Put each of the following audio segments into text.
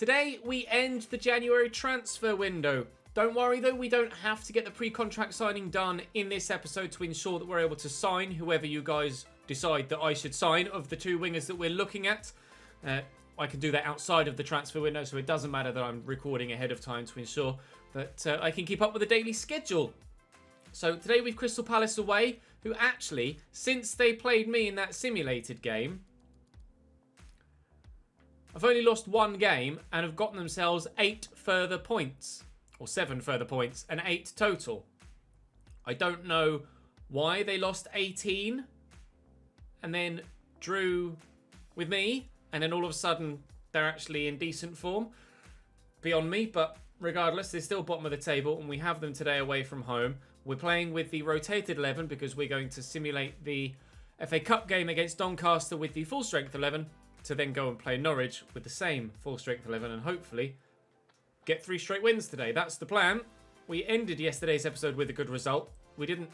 Today, we end the January transfer window. Don't worry though, we don't have to get the pre-contract signing done in this episode to ensure that we're able to sign whoever you guys decide that I should sign of the two wingers that we're looking at. I can do that outside of the transfer window, so it doesn't matter that I'm recording ahead of time to ensure that I can keep up with the daily schedule. So today we've Crystal Palace away, who actually, since they played me in that simulated game, I've only lost one game and have gotten themselves 8 further points. Or 7 further points, and 8 total. I don't know why they lost 18 and then drew with me, and then all of a sudden they're actually in decent form. Beyond me, but regardless, they're still bottom of the table, and we have them today away from home. We're playing with the rotated 11 because we're going to simulate the FA Cup game against Doncaster with the full strength 11 to then go and play Norwich with the same full strength 11 and hopefully get 3 straight wins today. That's the plan. We ended yesterday's episode with a good result. We didn't...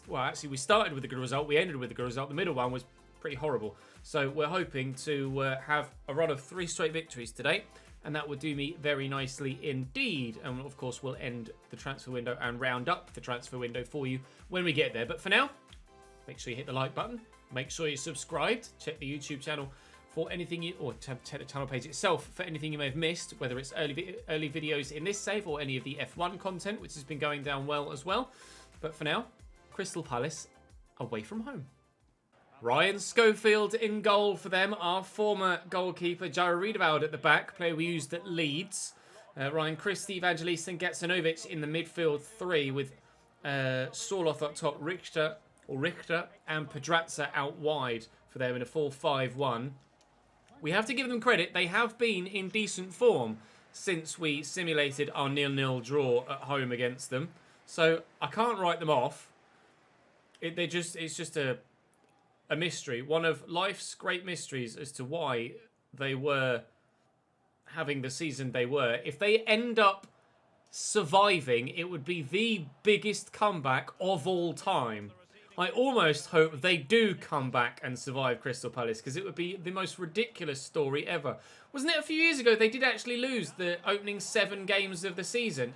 Well, actually, we started with a good result. We ended with a good result. The middle one was pretty horrible. So we're hoping to have a run of 3 straight victories today. And that would do me very nicely indeed. And, of course, we'll end the transfer window and round up the transfer window for you when we get there. But for now, make sure you hit the like button. Make sure you're subscribed. Check the YouTube channel for anything you, or check the channel page itself for anything you may have missed, whether it's early videos in this save or any of the F1 content, which has been going down well as well. But for now, Crystal Palace away from home. Ryan Schofield in goal for them, our former goalkeeper. Jared Riedewald at the back, player we used at Leeds. Ryan Christie, Evangelista and Gatsanovic in the midfield 3 with Sorloth up top, Richter and Pedrazza out wide for them in a 4-5-1. We have to give them credit. They have been in decent form since we simulated our 0-0 draw at home against them. So I can't write them off. It's just a mystery. One of life's great mysteries as to why they were having the season they were. If they end up surviving, it would be the biggest comeback of all time. I almost hope they do come back and survive Crystal Palace because it would be the most ridiculous story ever. Wasn't it a few years ago they did actually lose the opening 7 games of the season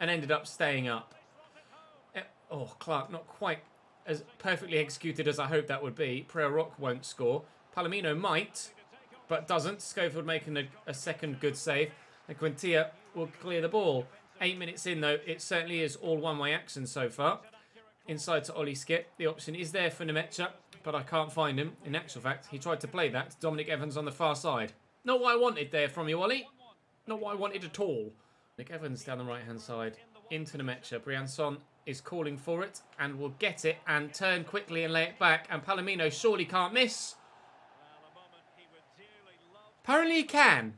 and ended up staying up? Oh, Clark, not quite as perfectly executed as I hoped that would be. Pereira Rock won't score. Palomino might, but doesn't. Schofield making a second good save. And Quintilla will clear the ball. 8 minutes in, though, it certainly is all one-way action so far. Inside to Ollie Skip. The option is there for Nemecha, but I can't find him. In actual fact, he tried to play that. Dominic Evans on the far side. Not what I wanted there from you, Ollie. Not what I wanted at all. Nick Evans down the right-hand side. Into Nemecha. Briançon is calling for it and will get it and turn quickly and lay it back. And Palomino surely can't miss. Apparently he can.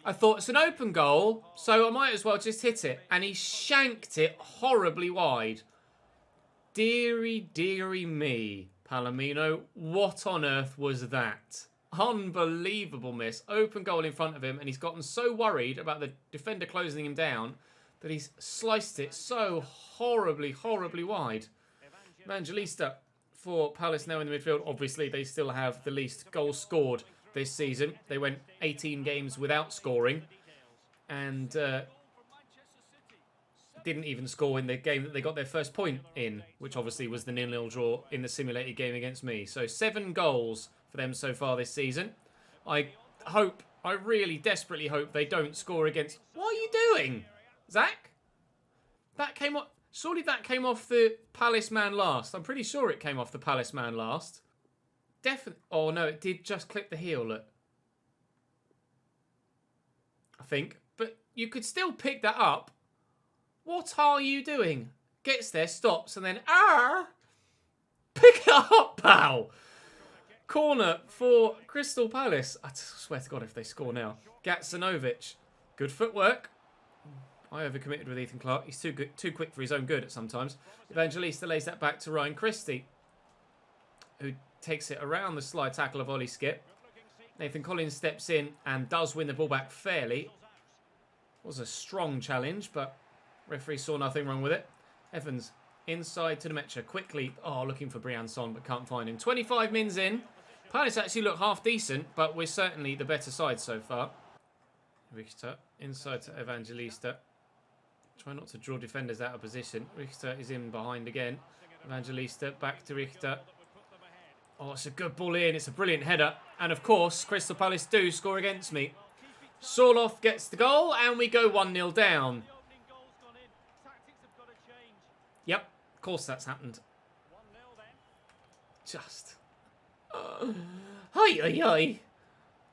I thought it's an open goal, so I might as well just hit it. And he shanked it horribly wide. Deary, deary me, Palomino. What on earth was that? Unbelievable miss. Open goal in front of him, and he's gotten so worried about the defender closing him down that he's sliced it so horribly, horribly wide. Evangelista for Palace now in the midfield. Obviously, they still have the least goals scored this season. They went 18 games without scoring, and didn't even score in the game that they got their first point in, which obviously was the 0-0 draw in the simulated game against me. So 7 goals for them so far this season. I really desperately hope they don't score against... What are you doing, Zach? That came off... Surely that came off the Palace man last. I'm pretty sure it came off the Palace man last. Definitely... Oh no, it did just clip the heel, look. I think. But you could still pick that up. What are you doing? Gets there, stops, and then... Pick it up, pal! Corner for Crystal Palace. I swear to God if they score now. Gatsanovic. Good footwork. I overcommitted with Ethan Clark. He's too quick for his own good at sometimes. Evangelista lays that back to Ryan Christie, who takes it around the slide tackle of Ollie Skip. Nathan Collins steps in and does win the ball back fairly. It was a strong challenge, but... referee saw nothing wrong with it. Evans inside to Nemecha quickly. Oh, looking for Briançon, but can't find him. 25 mins in. Palace actually look half decent, but we're certainly the better side so far. Richter inside to Evangelista. Try not to draw defenders out of position. Richter is in behind again. Evangelista back to Richter. Oh, it's a good ball in. It's a brilliant header. And of course, Crystal Palace do score against me. Sorloth gets the goal and we go 1-0 down. Yep, of course that's happened. Just. Hi, hi, hi.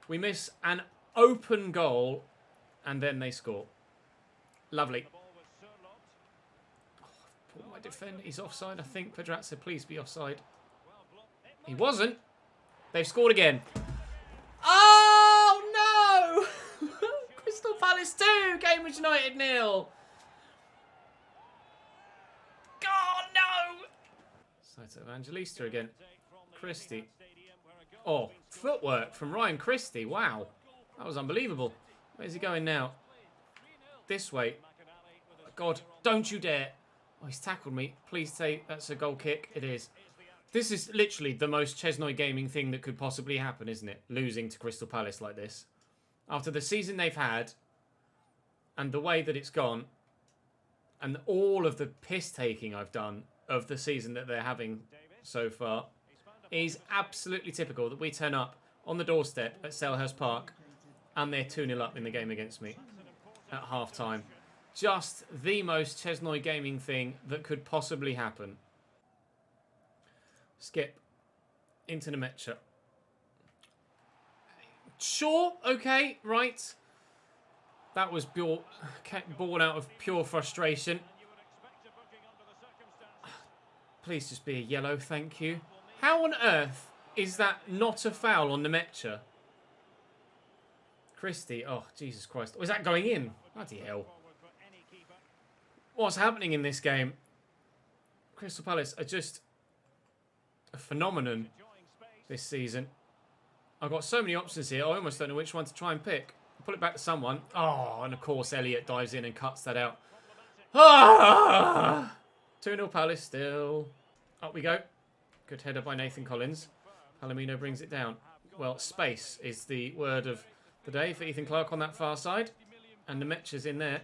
We miss an open goal and then they score. Lovely. Oh, my defender, he's offside, I think. Pedrazza, please be offside. He wasn't. They've scored again. Oh, no! Crystal Palace 2, Cambridge United 0. God, no! So to Evangelista again. Christie. Oh, footwork from Ryan Christie. Wow. That was unbelievable. Where's he going now? This way. God, don't you dare. Oh, he's tackled me. Please say that's a goal kick. It is. This is literally the most CHESNOID gaming thing that could possibly happen, isn't it? Losing to Crystal Palace like this. After the season they've had, and the way that it's gone, and all of the piss-taking I've done of the season that they're having so far, is absolutely typical that we turn up on the doorstep at Selhurst Park, and they're 2-0 up in the game against me at half-time. Just the most CHESNOID gaming thing that could possibly happen. Skip into Nemecha. Sure, okay, right. That was born out of pure frustration. Please just be a yellow, thank you. How on earth is that not a foul on Nemecha? Christie, oh, Jesus Christ. Was that going in? Bloody hell. What's happening in this game? Crystal Palace are just a phenomenon this season. I've got so many options here. I almost don't know which one to try and pick. Pull it back to someone. Oh, and of course Elliott dives in and cuts that out. Ah! 2-0 Palace still. Up we go. Good header by Nathan Collins. Palomino brings it down. Well, space is the word of the day for Ethan Clark on that far side. And Nemecha's in there.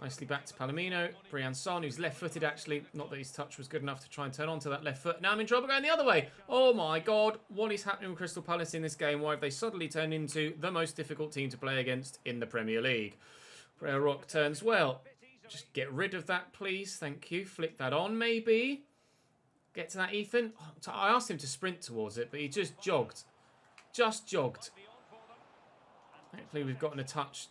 Nicely back to Palomino. Brian Son, who's left-footed actually. Not that his touch was good enough to try and turn onto that left foot. Now I'm in trouble going the other way. Oh my God. What is happening with Crystal Palace in this game? Why have they suddenly turned into the most difficult team to play against in the Premier League? Brea Rock turns well. Just get rid of that, please. Thank you. Flick that on, maybe. Get to that, Ethan. I asked him to sprint towards it, but he just jogged. Just jogged. Hopefully we've gotten a touch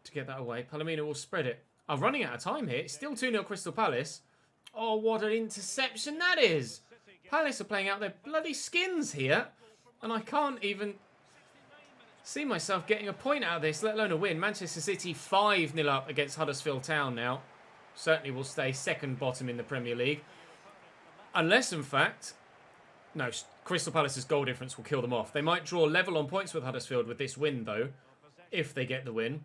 to get that away. Palomino will spread it. I'm running out of time here. It's still 2-0 Crystal Palace. Oh, what an interception that is. Palace are playing out their bloody skins here. And I can't even see myself getting a point out of this, let alone a win. Manchester City 5-0 up against Huddersfield Town now. Certainly will stay second bottom in the Premier League. Unless, in fact, no, Crystal Palace's goal difference will kill them off. They might draw level on points with Huddersfield with this win, though, if they get the win.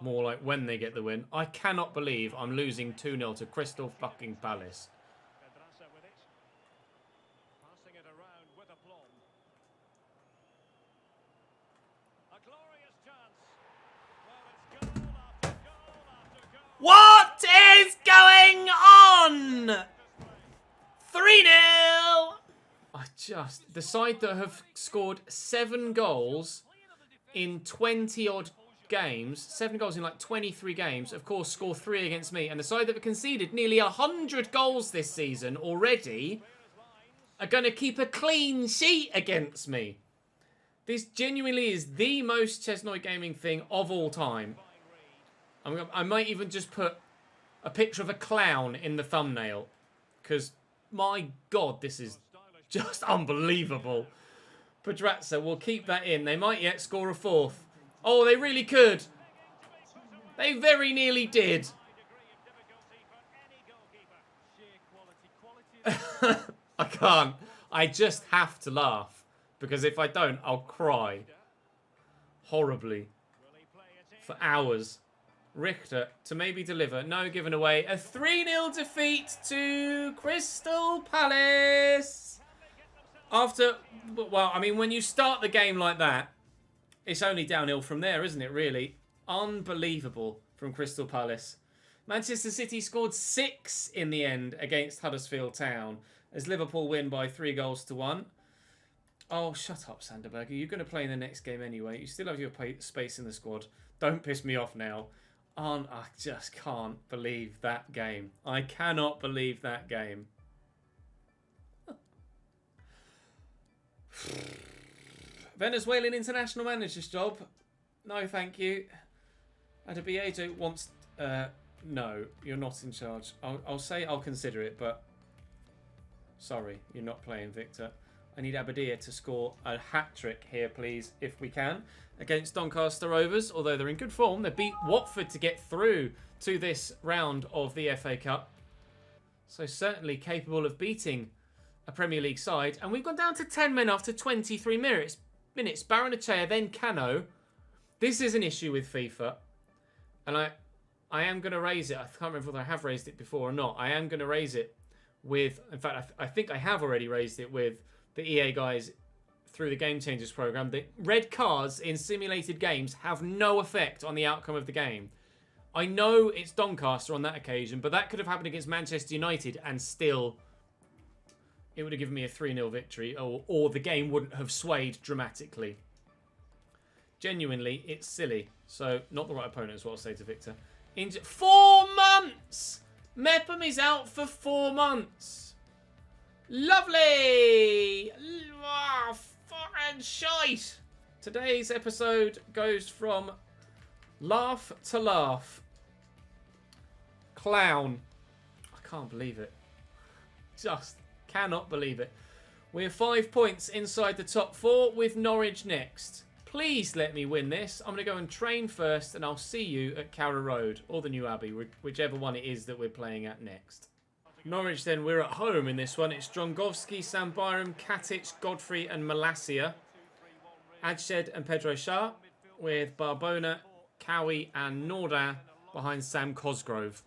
More like when they get the win. I cannot believe I'm losing 2-0 to Crystal fucking Palace. What is going on? 3-0! The side that have scored 7 goals in 20-odd games, 7 goals in like 23 games, of course, score 3 against me. And the side that have conceded nearly 100 goals this season already are going to keep a clean sheet against me. This genuinely is the most CHESNOID gaming thing of all time. I might even just put a picture of a clown in the thumbnail. Because, my God, this is just unbelievable. Pedrazza will keep that in. They might yet score a 4th. Oh, they really could. They very nearly did. I can't. I just have to laugh. Because if I don't, I'll cry. Horribly. For hours. Richter to maybe deliver. No, given away. A 3-0 defeat to Crystal Palace. After, well, I mean, when you start the game like that, it's only downhill from there, isn't it, really? Unbelievable from Crystal Palace. Manchester City scored 6 in the end against Huddersfield Town as Liverpool win by 3-1. Oh, shut up, Sanderberger. You're going to play in the next game anyway. You still have your space in the squad. Don't piss me off now. I just can't believe that game. I cannot believe that game. Venezuelan international manager's job. No, thank you. Adebayo wants... no, you're not in charge. I'll say I'll consider it, but... Sorry, you're not playing, Victor. I need Abadia to score a hat-trick here, please, if we can, against Doncaster Rovers. Although they're in good form. They beat Watford to get through to this round of the FA Cup. So certainly capable of beating a Premier League side. And we've gone down to 10 men after 23 minutes. Baranachea, then Cano. This is an issue with FIFA. And I am going to raise it. I can't remember whether I have raised it before or not. I am going to raise it with... In fact, I think I have already raised it with the EA guys through the Game Changers program. The red cards in simulated games have no effect on the outcome of the game. I know it's Doncaster on that occasion, but that could have happened against Manchester United and still it would have given me a 3-0 victory, or the game wouldn't have swayed dramatically. Genuinely, it's silly. So, not the right opponent is what I'll say to Victor. 4 months! Mepham is out for 4 months. Lovely! Oh, fucking shite! Today's episode goes from laugh to laugh. Clown. I can't believe it. Just cannot believe it. We're 5 points inside the top 4 with Norwich next. Please let me win this. I'm going to go and train first and I'll see you at Carrow Road or the New Abbey, whichever one it is that we're playing at next. Norwich then, we're at home in this one. It's Drongowski, Sam Byram, Katic, Godfrey and Malacia. Adshed and Pedro Shah with Barbona, Cowie and Norda behind Sam Cosgrove.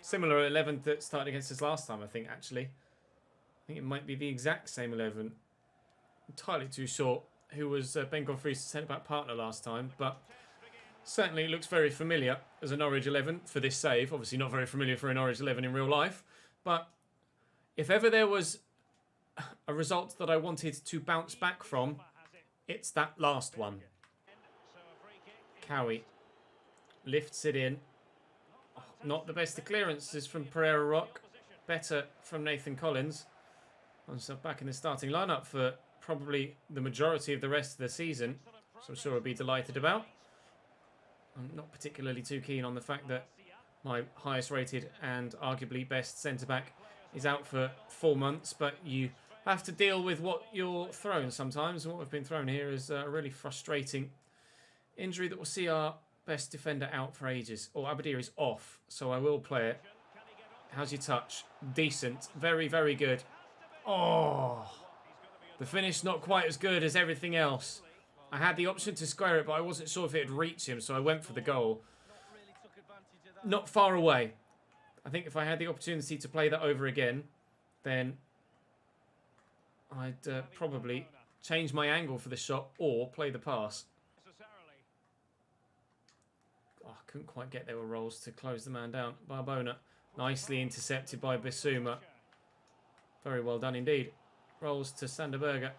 Similar 11 that started against us last time, I think, actually. I think it might be the exact same 11. Entirely too short. Who was Ben Godfrey's centre-back partner last time, but certainly it looks very familiar as a Norwich 11 for this save. Obviously not very familiar for a Norwich 11 in real life, but if ever there was a result that I wanted to bounce back from, it's that last one. Cowie lifts it in. Oh, not the best of clearances from Pereira Rock. Better from Nathan Collins. Himself back in the starting lineup for probably the majority of the rest of the season, so I'm sure I'll be delighted about. I'm not particularly too keen on the fact that my highest rated and arguably best centre-back is out for 4 months, but you have to deal with what you're thrown sometimes, and what we've been thrown here is a really frustrating injury that will see our best defender out for ages. Oh, Abadir is off, so I will play it. How's your touch? Decent. Very, very good. Oh... The finish not quite as good as everything else. I had the option to square it, but I wasn't sure if it would reach him, so I went for the goal. Not far away. I think if I had the opportunity to play that over again, then I'd probably change my angle for the shot or play the pass. Oh, I couldn't quite get there with Rolls to close the man down. Barbona, nicely intercepted by Bissouma. Very well done indeed. Rolls to Sanderberger.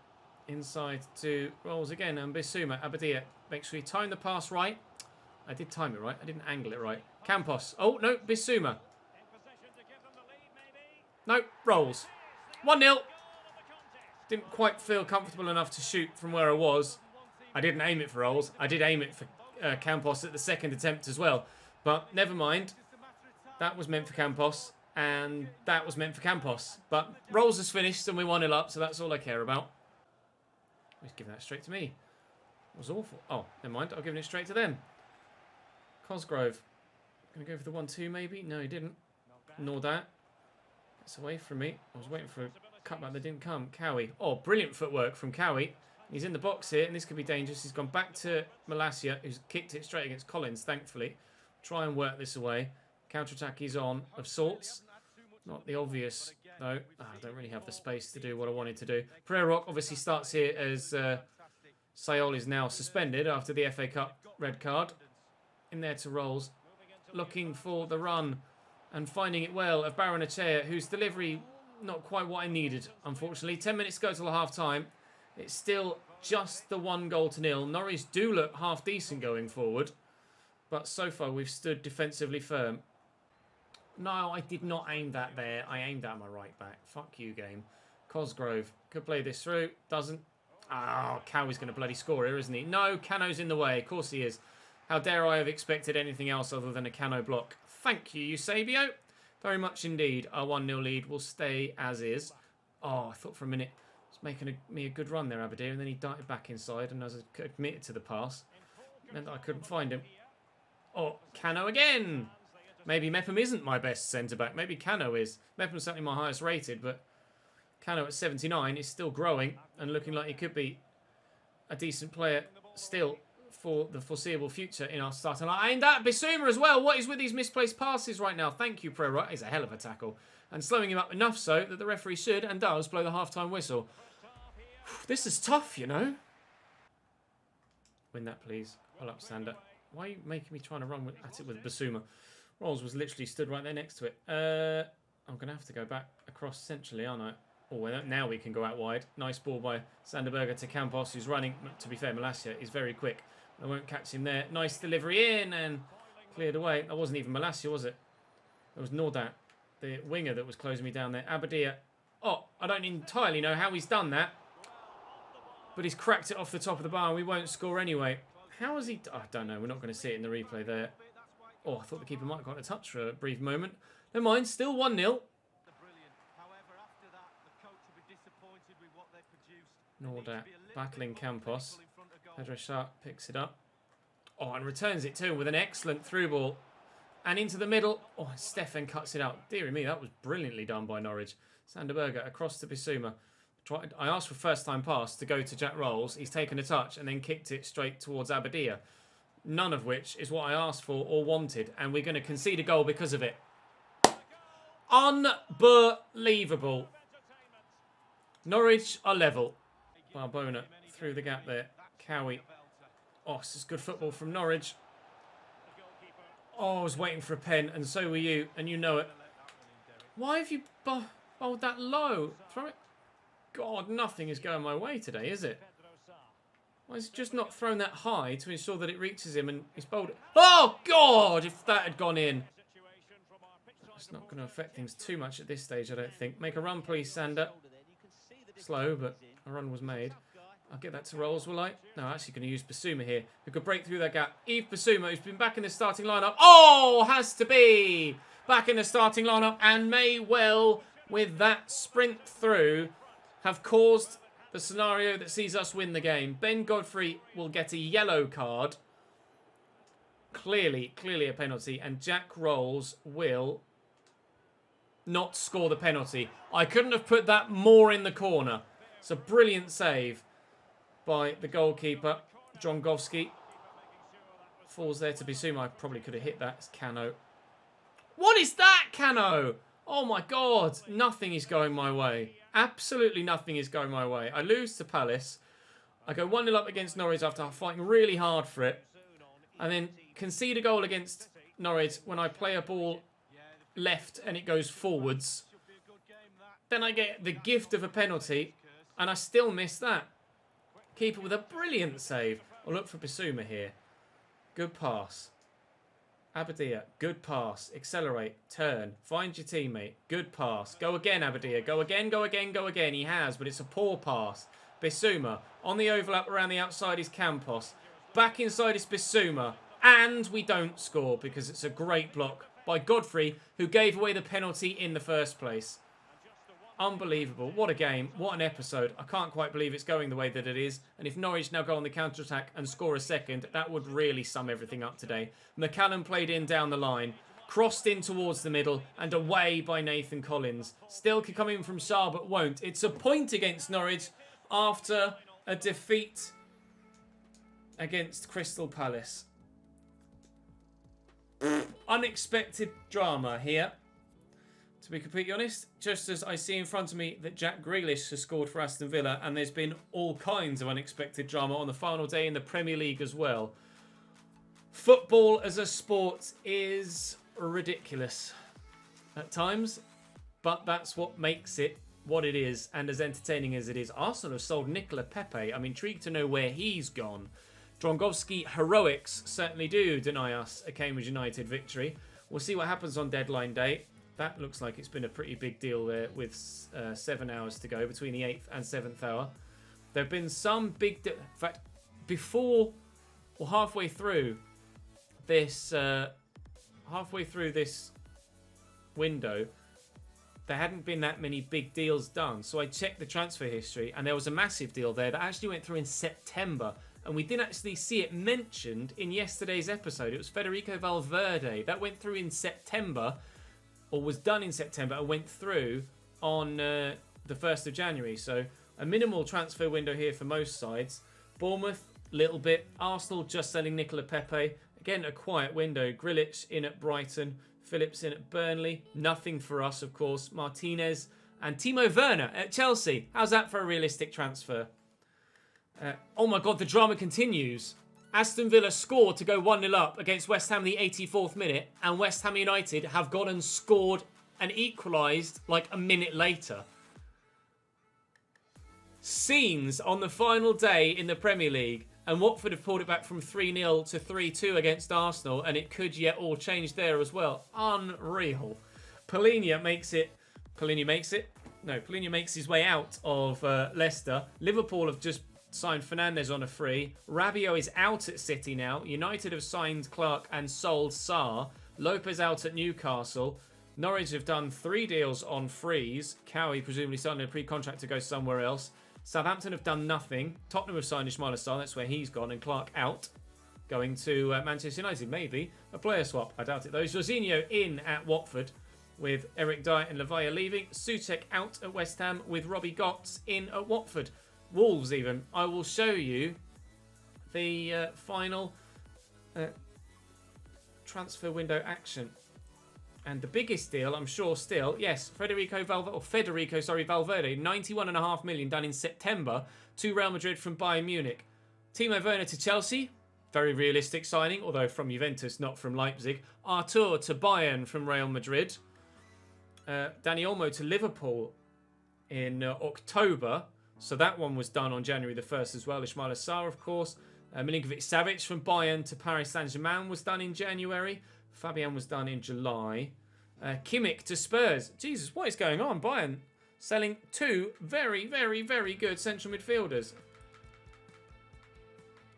Inside to Rolls again. And Bissouma. Abadia. Make sure you time the pass right. I did time it right. I didn't angle it right. Campos. Oh, no. Bissouma. No. Rolls. 1-0. Didn't quite feel comfortable enough to shoot from where I was. I didn't aim it for Rolls. I did aim it for Campos at the second attempt as well. But never mind. That was meant for Campos. And that was meant for Campos. But Rolls has finished and we're 1-0 up, so that's all I care about. Let's give that straight to me. It was awful. Oh, never mind. I'll give it straight to them. Cosgrove. Going to go for the 1-2 maybe? No, he didn't. Nor that. It's away from me. I was waiting for a cutback that didn't come. Cowie. Oh, brilliant footwork from Cowie. He's in the box here, and this could be dangerous. He's gone back to Malacia, who's kicked it straight against Collins, thankfully. Try and work this away. Counter-attack is on, of sorts. Not the obvious, though. I don't really have the space to do what I wanted to do. Pereira Rock obviously starts here as Sayol is now suspended after the FA Cup red card. In there to Rolls. Looking for the run and finding it well of Baranachea, whose delivery not quite what I needed, unfortunately. 10 minutes to go till half time. It's still just the 1-0. Norwich do look half decent going forward, but so far we've stood defensively firm. No, I did not aim that there. I aimed at my right back. Fuck you, game. Cosgrove could play this through. Doesn't. Oh, Cowie's going to bloody score here, isn't he? No, Cano's in the way. Of course he is. How dare I have expected anything else other than a Cano block? Thank you, Eusebio. Very much indeed. Our 1-0 lead will stay as is. Oh, I thought for a minute he was making me a good run there, Aberdeen, and then he darted back inside, and as I admitted to the pass, meant that I couldn't find him. Oh, Cano again. Maybe Mepham isn't my best centre-back. Maybe Cano is. Mepham's certainly my highest rated, but Cano at 79 is still growing and looking like he could be a decent player still for the foreseeable future in our starting line. And that Bissouma as well. What is with these misplaced passes right now? Thank you, Prero. It's a hell of a tackle. And slowing him up enough so that the referee should and does blow the half-time whistle. This is tough, you know. Win that, please. Well up, Sander. Why are you making me trying to run at it with Bissouma? Rolls was literally stood right there next to it. I'm going to have to go back across centrally, aren't I? Oh, now we can go out wide. Nice ball by Sanderberger to Campos, who's running. To be fair, Malacia is very quick. I won't catch him there. Nice delivery in and cleared away. That wasn't even Malacia, was it? It was Nordat, the winger, that was closing me down there. Abadia. Oh, I don't entirely know how he's done that. But he's cracked it off the top of the bar and we won't score anyway. How has he... I don't know. We're not going to see it in the replay there. Oh, I thought the keeper might have got a touch for a brief moment. Never mind. Still 1-0. Nordat battling Campos. Pedro Sharp picks it up. Oh, and returns it too with an excellent through ball. And into the middle. Oh, Stefan cuts it out. Dear me, that was brilliantly done by Norwich. Sanderberger across to Bissouma. I asked for first time pass to go to Jack Rolls. He's taken a touch and then kicked it straight towards Abadia. None of which is what I asked for or wanted. And we're going to concede a goal because of it. Unbelievable. Norwich are level. Barbona through the gap there. Cowie. Oh, this is good football from Norwich. Oh, I was waiting for a pen, and so were you, and you know it. Why have you bowled that low? Throw it. God, nothing is going my way today, is it? Why is it just not thrown that high to ensure that it reaches him and he's bowled it? Oh, God, if that had gone in. It's not going to affect things too much at this stage, I don't think. Make a run, please, Sander. Slow, but a run was made. I'll get that to Rolls, will I? No, I'm actually going to use Bissouma here, who could break through that gap. Yves Bissouma, who's been back in the starting lineup. Oh, has to be back in the starting lineup and may well, with that sprint through, have caused the scenario that sees us win the game. Ben Godfrey will get a yellow card. Clearly a penalty. And Jack Rolls will not score the penalty. I couldn't have put that more in the corner. It's a brilliant save by the goalkeeper, Drongowski. Falls there to Bissouma. I probably could have hit that. It's Cano. What is that, Cano? Oh my God. Nothing is going my way. Absolutely nothing is going my way. I lose to Palace. I go 1-0 up against Norwich after fighting really hard for it. And then concede a goal against Norwich when I play a ball left and it goes forwards. Then I get the gift of a penalty and I still miss that. Keeper with a brilliant save. I'll look for Bissouma here. Good pass. Abadia, good pass. Accelerate, turn, find your teammate. Good pass. Go again, Abadia. Go again, go again, go again. He has, but it's a poor pass. Bissouma, on the overlap around the outside is Campos. Back inside is Bissouma. And we don't score because it's a great block by Godfrey, who gave away the penalty in the first place. Unbelievable. What a game. What an episode. I can't quite believe it's going the way that it is. And if Norwich now go on the counter-attack and score a second, that would really sum everything up today. McCallum played in down the line, crossed in towards the middle, and away by Nathan Collins. Still could come in from Shah, but won't. It's a point against Norwich after a defeat against Crystal Palace. Unexpected drama here. To be completely honest, just as I see in front of me that Jack Grealish has scored for Aston Villa, and there's been all kinds of unexpected drama on the final day in the Premier League as well. Football as a sport is ridiculous at times, but that's what makes it what it is, and as entertaining as it is. Arsenal have sold Nicola Pepe. I'm intrigued to know where he's gone. Drongowski heroics certainly do deny us a Cambridge United victory. We'll see what happens on deadline day. That looks like it's been a pretty big deal there with 7 hours to go between the 8th and 7th hour. There have been some big... in fact, before or halfway through this window, there hadn't been that many big deals done. So I checked the transfer history, and there was a massive deal there that actually went through in September. And we didn't actually see it mentioned in yesterday's episode. It was Federico Valverde. That went through in September, or was done in September, and went through on the 1st of January. So a minimal transfer window here for most sides. Bournemouth, little bit. Arsenal just selling Nicola Pepe. Again, a quiet window. Grealish in at Brighton. Phillips in at Burnley. Nothing for us, of course. Martinez and Timo Werner at Chelsea. How's that for a realistic transfer? Oh my God, the drama continues. Aston Villa scored to go 1-0 up against West Ham in the 84th minute, and West Ham United have gone and scored and equalised like a minute later. Scenes on the final day in the Premier League, and Watford have pulled it back from 3-0 to 3-2 against Arsenal, and it could yet all change there as well. Unreal. Palhinha makes his way out of Leicester. Liverpool have just signed Fernandes on a free. Rabiot is out at City now. United have signed Clark and sold Sarr. Lopez out at Newcastle. Norwich have done 3 deals on frees. Cowie presumably signed a pre-contract to go somewhere else. Southampton have done nothing. Tottenham have signed Ismaila Sarr. That's where he's gone. And Clark out. Going to Manchester United. Maybe a player swap. I doubt it though. Jorginho in at Watford with Eric Dyer and Lavaya leaving. Soucek out at West Ham with Robbie Gotts in at Watford. Wolves even. I will show you the final transfer window action. And the biggest deal, I'm sure still, yes, Valverde, 91.5 million done in September to Real Madrid from Bayern Munich. Timo Werner to Chelsea, very realistic signing, although from Juventus, not from Leipzig. Artur to Bayern from Real Madrid. Dani Olmo to Liverpool in October. So that one was done on January the 1st as well. Ismaila Sarr, of course. Milinkovic-Savic from Bayern to Paris Saint-Germain was done in January. Fabian was done in July. Kimmich to Spurs. Jesus, what is going on? Bayern selling 2 very, very, very good central midfielders.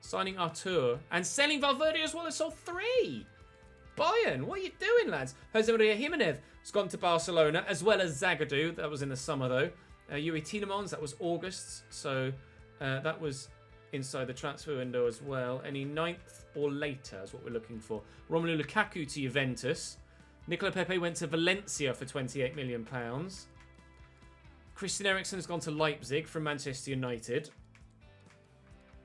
Signing Artur. And selling Valverde as well as sold 3. Bayern, what are you doing, lads? Jose Maria Jimenez has gone to Barcelona, as well as Zagadou. That was in the summer, though. Yuri Tielemans, that was August. So that was inside the transfer window as well. Any 9th or later is what we're looking for. Romelu Lukaku to Juventus. Nicola Pepe went to Valencia for £28 million. Christian Eriksen has gone to Leipzig from Manchester United.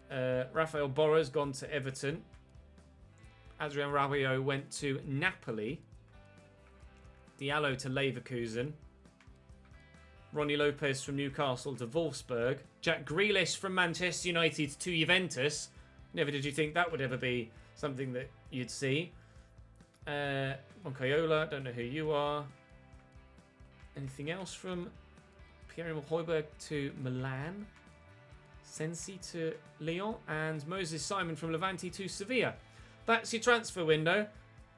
Rafael Borra has gone to Everton. Adrian Rabiot went to Napoli. Diallo to Leverkusen. Ronnie Lopez from Newcastle to Wolfsburg. Jack Grealish from Manchester United to Juventus. Never did you think that would ever be something that you'd see. Moncayola, don't know who you are. Anything else from Pierre-Emile Højbjerg to Milan. Sensi to Lyon. And Moses Simon from Levante to Sevilla. That's your transfer window.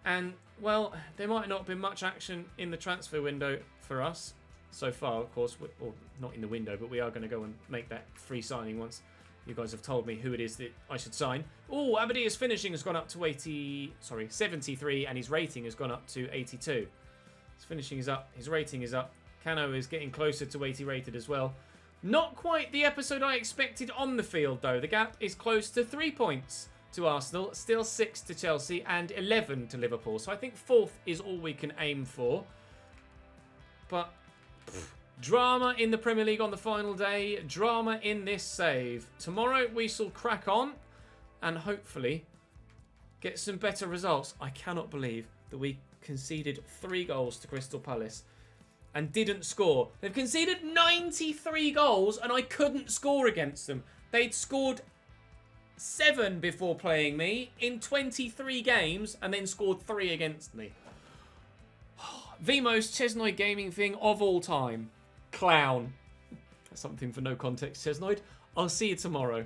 And, well, there might not have been much action in the transfer window for us so far, of course. Or not in the window, but we are going to go and make that free signing once you guys have told me who it is that I should sign. Oh, Abadia's finishing has gone up to 73, and his rating has gone up to 82. His finishing is up, his rating is up. Cano is getting closer to 80 rated as well. Not quite the episode I expected on the field, though. The gap is close to 3 points to Arsenal, still 6 to Chelsea, and 11 to Liverpool. So I think 4th is all we can aim for. But drama in the Premier League on the final day. Drama in this save. Tomorrow we shall crack on and hopefully get some better results. I cannot believe that we conceded 3 goals to Crystal Palace and didn't score. They've conceded 93 goals and I couldn't score against them. They'd scored 7 before playing me in 23 games and then scored 3 against me. The most CHESNOID gaming thing of all time. Clown. That's something for no context, CHESNOID. I'll see you tomorrow.